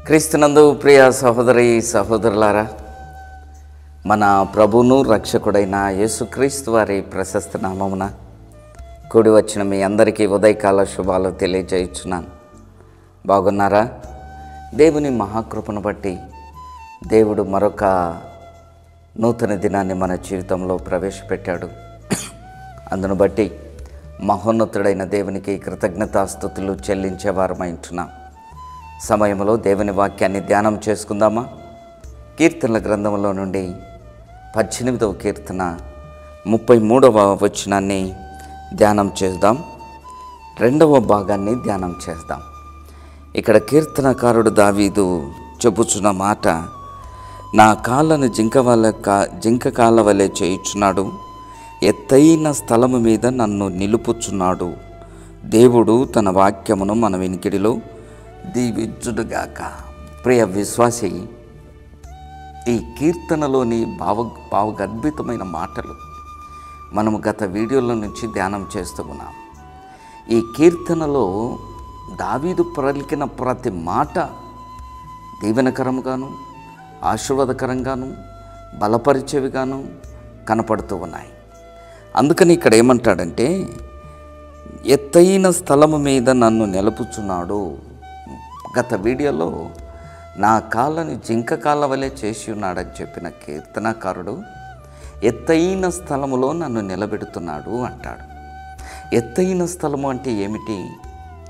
క్రీస్తునందు ప్రియ సహోదరి సహోదరులారా, మన ప్రభువును రక్షకుడైన యేసుక్రీస్తు వారి ప్రశస్త నామమున కూడి వచ్చిన మీ అందరికీ ఉదయకాల శుభాలు తెలియజేయుచున్నాను. బాగున్నారా? దేవుని మహాకృపను బట్టి దేవుడు మరొక నూతన దినాన్ని మన జీవితంలో ప్రవేశపెట్టాడు. అందును బట్టి మహోన్నతుడైన దేవునికి కృతజ్ఞతాస్తుతులు చెల్లించేవారమై ఉంటున్నాం. సమయంలో దేవుని వాక్యాన్ని ధ్యానం చేసుకుందామా? కీర్తనల గ్రంథంలో నుండి 18వ కీర్తన 33వ వచనాన్ని ధ్యానం చేద్దాం. 2వ భాగాన్ని ధ్యానం చేద్దాం. ఇక్కడ కీర్తనకారుడు దావీదు చెప్పుచున్న మాట, నా కాళ్ళను జింక కాళ్ళ వలె చేయుచున్నాడు, ఎత్తైన స్థలము మీద నన్ను నిలుపుచున్నాడు. దేవుడు తన వాక్యమును మన వినికిడిలో దీవించుడుగాక. ప్రియ విశ్వాసి, ఈ కీర్తనలోని భావగర్భితమైన మాటలు మనము గత వీడియోల నుంచి ధ్యానం చేస్తూ ఉన్నాం. ఈ కీర్తనలో దావీదు పలికిన ప్రతి మాట దీవెనకరంగాను, ఆశీర్వాదకరంగాను, బలపరిచేవిగాను కనపడుతూ ఉన్నాయి. అందుకని ఇక్కడ ఏమంటాడంటే, ఎత్తైన స్థలము మీద నన్ను నిలుపుచున్నాడు. గత వీడియోలో నా కాళ్ళని జింక కాళ్ళ వలె చేసి ఉన్నాడని చెప్పిన కీర్తనకారుడు ఎత్తైన స్థలములో నన్ను నిలబెడుతున్నాడు అంటాడు. ఎత్తైన స్థలము అంటే ఏమిటి?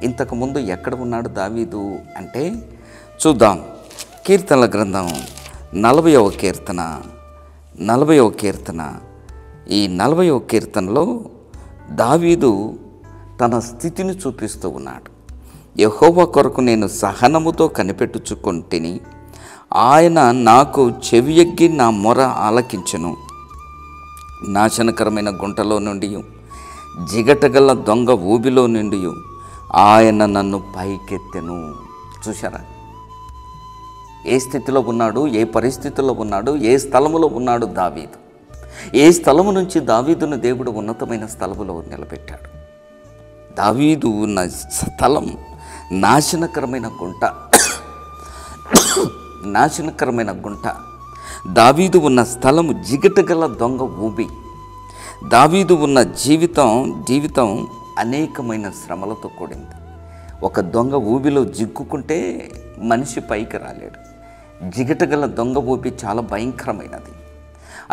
ఇంతకుముందు ఎక్కడ ఉన్నాడు దావీదు అంటే చూద్దాం. కీర్తనల గ్రంథం 40వ కీర్తన ఈ 40వ కీర్తనలో దావీదు తన స్థితిని చూపిస్తూ ఉన్నాడు. యెహోవా కొరకు నేను సహనముతో కనిపెట్టుచుకొంటిని, ఆయన నాకు చెవియెగ్గి నా మొర ఆలకించెను. నాశనకరమైన గుంటలో నుండి, జిగటగల దొంగ ఊబిలో నుండి ఆయన నన్ను పైకెత్తెను. చూశారా? ఏ స్థితిలో ఉన్నాడు, ఏ పరిస్థితుల్లో ఉన్నాడు, ఏ స్థలములో ఉన్నాడు దావీదు. ఏ స్థలము నుంచి దావీదును దేవుడు ఉన్నతమైన స్థలములో నిలబెట్టాడు. దావీదు ఉన్న స్థలం నాశనకరమైన గుంట. దావీదు ఉన్న స్థలము జిగటగల దొంగ ఊబి. దావీదు ఉన్న జీవితం అనేకమైన శ్రమలతో కూడింది. ఒక దొంగ ఊబిలో జిక్కుకుంటే మనిషి పైకి రాలేడు. జిగటగల దొంగ ఊబి చాలా భయంకరమైనది.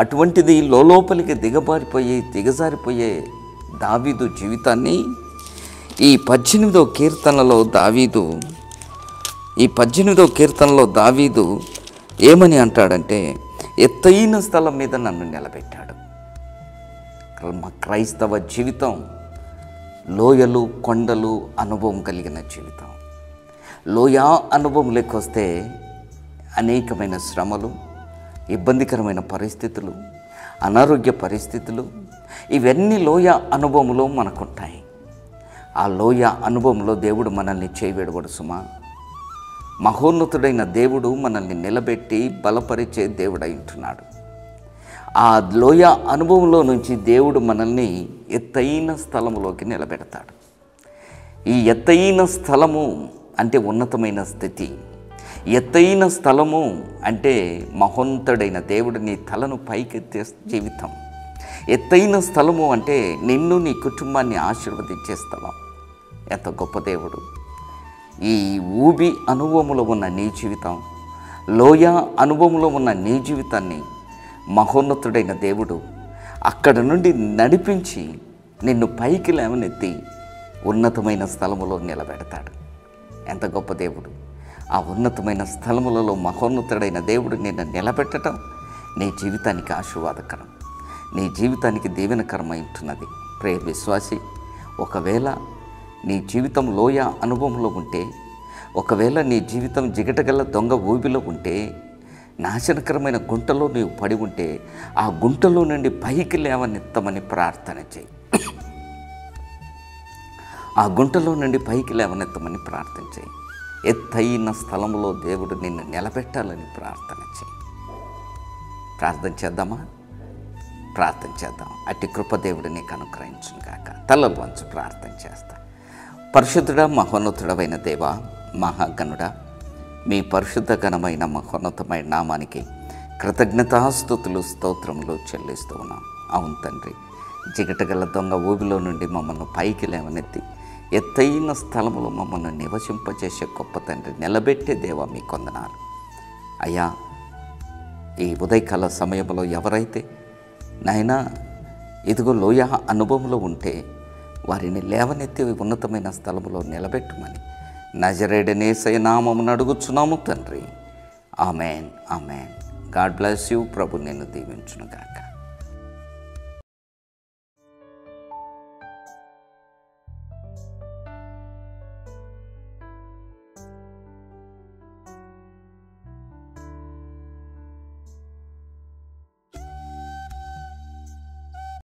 అటువంటిది లోపలికి దిగజారిపోయే దావీదు జీవితాన్ని ఈ 18వ కీర్తనలో దావీదు ఏమని అంటాడంటే, ఎత్తైన స్థలం మీద నన్ను నిలబెట్టాడు. క్రైస్తవ జీవితం లోయలు కొండలు అనుభవం కలిగిన జీవితం. లోయ అనుభవంలోకి వస్తే అనేకమైన శ్రమలు, ఇబ్బందికరమైన పరిస్థితులు, అనారోగ్య పరిస్థితులు, ఇవన్నీ లోయ అనుభవంలో మనకుంటాయి. ఆ లోయ అనుభవంలో దేవుడు మనల్ని చేయవేడవడు సుమా. మహోన్నతుడైన దేవుడు మనల్ని నిలబెట్టి బలపరిచే దేవుడై ఉంటున్నాడు. ఆ లోయ అనుభవంలో నుంచి దేవుడు మనల్ని ఎత్తైన స్థలములోకి నిలబెడతాడు. ఈ ఎత్తైన స్థలము అంటే ఉన్నతమైన స్థితి. ఎత్తైన స్థలము అంటే మహోన్నతుడైన దేవుడు నీ తలను పైకెత్తే జీవితం. ఎత్తైన స్థలము అంటే నిన్ను నీ కుటుంబాన్ని ఆశీర్వదించే స్థలం. ఎంత గొప్ప దేవుడు! ఈ ఊబి అనుభవంలో ఉన్న నీ జీవితం, లోయ అనుభవంలో ఉన్న నీ జీవితాన్ని మహోన్నతుడైన దేవుడు అక్కడ నుండి నడిపించి నిన్ను పైకి లేవనెత్తి ఉన్నతమైన స్థలములో నిలబెడతాడు. ఎంత గొప్ప దేవుడు! ఆ ఉన్నతమైన స్థలములలో మహోన్నతుడైన దేవుడు నిన్ను నిలబెట్టడం నీ జీవితానికి ఆశీర్వాదకరం, నీ జీవితానికి దీవెనకరమై ఉంటున్నది. ప్రియ విశ్వాసి, ఒకవేళ నీ జీవితం లోయ అనుభవంలో ఉంటే, ఒకవేళ నీ జీవితం జిగటగల దొంగ ఊబిలో ఉంటే, నాశనకరమైన గుంటలో నీవు పడి ఉంటే, ఆ గుంటలో నుండి పైకి లేవనెత్తమని ప్రార్థన చేయి. ఆ గుంటలో నుండి పైకి లేవనెత్తమని ప్రార్థన చేయి. ఎత్తైన స్థలంలో దేవుడు నిన్ను నిలబెట్టాలని ప్రార్థన చేయి. ప్రార్థన చేద్దామా? ప్రార్థన చేద్దాం. అట్టి కృపదేవుడు నీకు అనుగ్రహించును గాక. తలలు వంచు ప్రార్థన చేస్తా. పరిశుద్ధుడా, మహోన్నతుడవైన దేవా, మహాగణుడా, మీ పరిశుద్ధ ఘనమైన మహోన్నతమైన నామానికి కృతజ్ఞతాస్తుతులు స్తోత్రములు చెల్లిస్తూ ఉన్నాం. అవును తండ్రి, జిగటగల దొంగ ఊబిలో నుండి మమ్మల్ని పైకి లేవనెత్తి ఎత్తైన స్థలములో మమ్మల్ని నివసింపజేసే గొప్ప తండ్రి, నిలబెట్టే దేవా మీ కొందనాలు అయ్యా. ఈ ఉదయకాల సమయంలో ఎవరైతే నాయనా ఇదిగో లోయ అనుభవంలో ఉంటే వారిని లేవనెత్తి ఉన్నతమైన స్థలంలో నిలబెట్టమని నజరేయుడైన యేసయ్య నామమున అడుగుచున్నాము తండ్రి. Amen, amen. God bless you. ప్రభు నిన్ను దీవించును గాక.